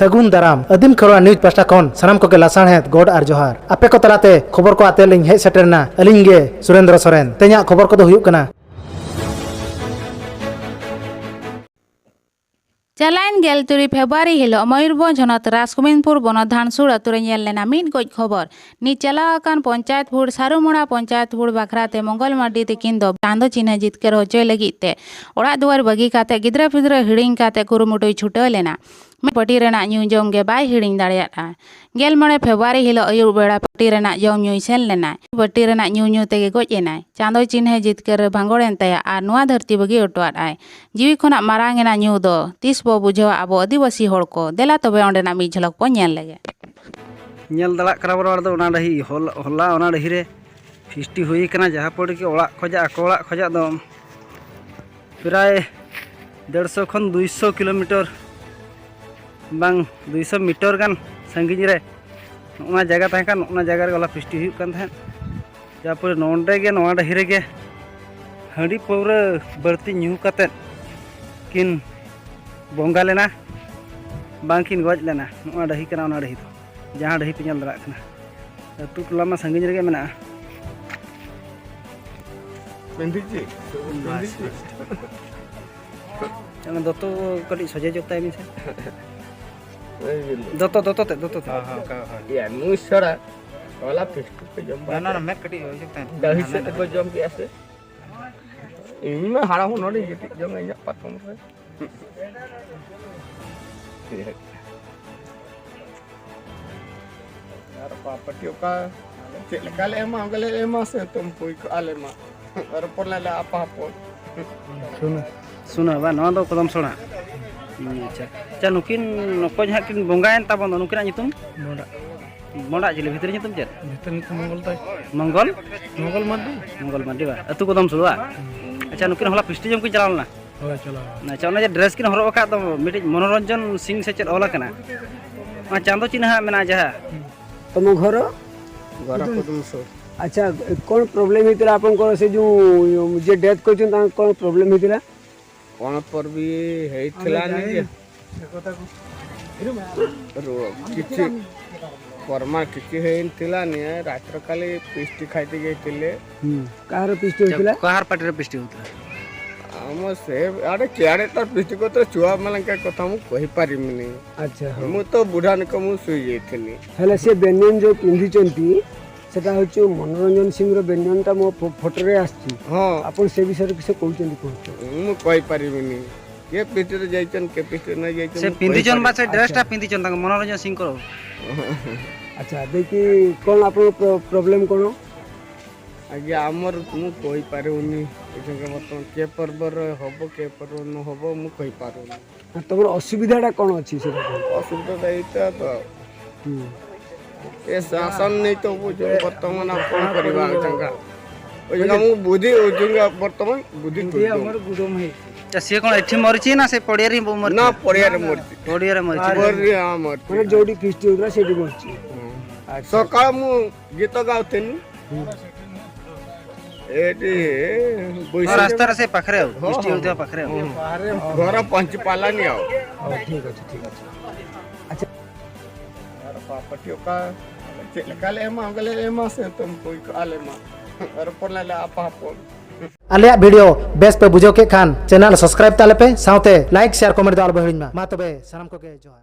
सगुन दाराम आदिम Kharwa news pasta खन सानाम को लासाणहेद गोड आर जोहार आपे को तलाते खबर को आते लिंग हे सेटरना अलिंग गे सुरेंद्र सोरेन ते냐 खबर को दो हुयुक कना चलाइन गेल तुरी फेब्रुआरी हिलो मयूरभंज हनत राजकुमिनपुर बनधानसुर अतुरे नेल लेना मिद गज खबर नि चला अकान पंचायत भोट सारुमोड़ा पंचायत भोट बाखराते मंगल मार्डी तकिन दो चांदो चिन्ह जितकर होचय लगिते ओड़ा दुआर बगी काते गिद्रा पिद्रा हिड़िंग काते कुरुमुटुय छुटाव लेना पटी रेना न्यू जम गे बाय हिड़िंग दाड़ेयाता गेल मणे फेब्रुआरी हिलो अयुर बेड़ा पटी रेना जम न्यूय सेन लेना पटी रेना न्यू न्यू तेगे गज एनाय चांदो चिन्ह जितकर भांगोड़ेन तया आर नुआ धरती बगी ओटोआद आय जीवी खना मारांग एना न्यू दो तीस बो बुझावा अब आदिवासी होड़ को देला तबे ओंडेना मी झलक पो नेल लेगे नेल दला करा बरोड़ दो ओना डही होला ओना डही रे फिस्टी हुई कना जहां पड़ के ओड़ा खजा को ओड़ा खजा दो प्राय 150 खन 200 किलोमीटर बांग 200 मीटर गान संगिज रे ओना जगह तहे कान ओना जगह रे ओला फिस्टी हुई कान थे जहां पड़ नोंडे गे नोआ डही रे गे हंडी पौरा बर्ती न्यू काते किन बोंगा लेना बांकिन गज लेना ओना डही कना ओना डही जहां डही पे दरा कना अतु टोला मा संगिज रे मेना पेंडिजी एना दतो कटी सजे जोता है से दतो हां का या मुसरा वाला फिस्टू पे जम ना मैं कटी हो सकता है दही से को जम के ऐसे इनमें हाड़ा हो नडी जम या पातम रे यार पापटियो का चेक काले एमा से तुम कोई आले मा और पर ले आपा पर सुना बा नवा दो कदम सोना अच्छा अच्छा नुकिन नको जहा किन बोंगायन ताबन नुकिना नितुम मोड़ा मोड़ा जिले भीतर नितुम चेत भीतर नितुम मंगल ताई मंगल माडी बा अतु कदम सुलवा अच्छा नुकिन होला पिस्टी जम की चलावना होला चला अच्छा ओना जे ड्रेस किन हरो का तो मिटे मनोरंजन सिंह से चेत होला कना आ चांदो चिन्ह मेना जहा तुम घर को अच्छा कौन प्रोब्लेम हेतिला आपन को से जो जे डेथ को ता कौन प्रोब्लेम हेतिला कोन पर भी हेतिला नहीं रो किछि फॉर्मा किछि हेतिला ने रात्र काले पिस्टी खाइते गइतिले कार पिस्टी हेतिला कहार पाटी रे पिस्टी होतला हम से अरे केड़े तर पिस्टी को तो छुआ मन के कथा मु कहि पारिमिनी अच्छा मु तो बुढ़ा न को मु सुई जेथिनी हेले से बेनियन जो पिंधी चंती सेटा होचो मनोरंजन सिंह रो बेनियन ता मो फोटो रे आछि हां अपन से विषय किसे कहउचंदी कहतो मु कहि पारिमिनी के पिस्टी रे जाइचन के पिस्टी न जाइचन से पिंधीचन बा से ड्रेस ता पिंधीचन ता मनोरंजन सिंह करो अच्छा देखि कोन आपन प्रॉब्लम कोन आगे आमर मु कहि पारुनी एजंगे मतलब के पर्वर हबो के पर्व न हबो मु कहि पारुनी तमर असुविधाटा कोन अछि से असुविधा दैता तो ए शासन नहीं तो वो जो वर्तमान आप कोन करबा जंगा ओ जंगा मु बुद्धि ओ जंगा वर्तमान बुद्धि तो हमर गुडम है अच्छा से कोन एठी मरची ना से पडियारी मरची ना पडियारे मरची पडियारे मरची पडिया मरची माने जोडी फिस्टी होतला सेठी मरची सकाळ मु गीत गाउतेनी एटी रास्ता रे से पाखरे हो पिस्टी होते पाखरे हो घर पंच पाला नहीं आओ ठीक अछि अच्छा यार पापटियो का चेक काले एमा से तुम कोई आले मा और पर ले आपा पर आलिया वीडियो बेस पे बुझो के खान चैनल सब्सक्राइब ताले पे साउते लाइक शेयर कमेंट दाल बहिन मा तबे सनम को के जोहार।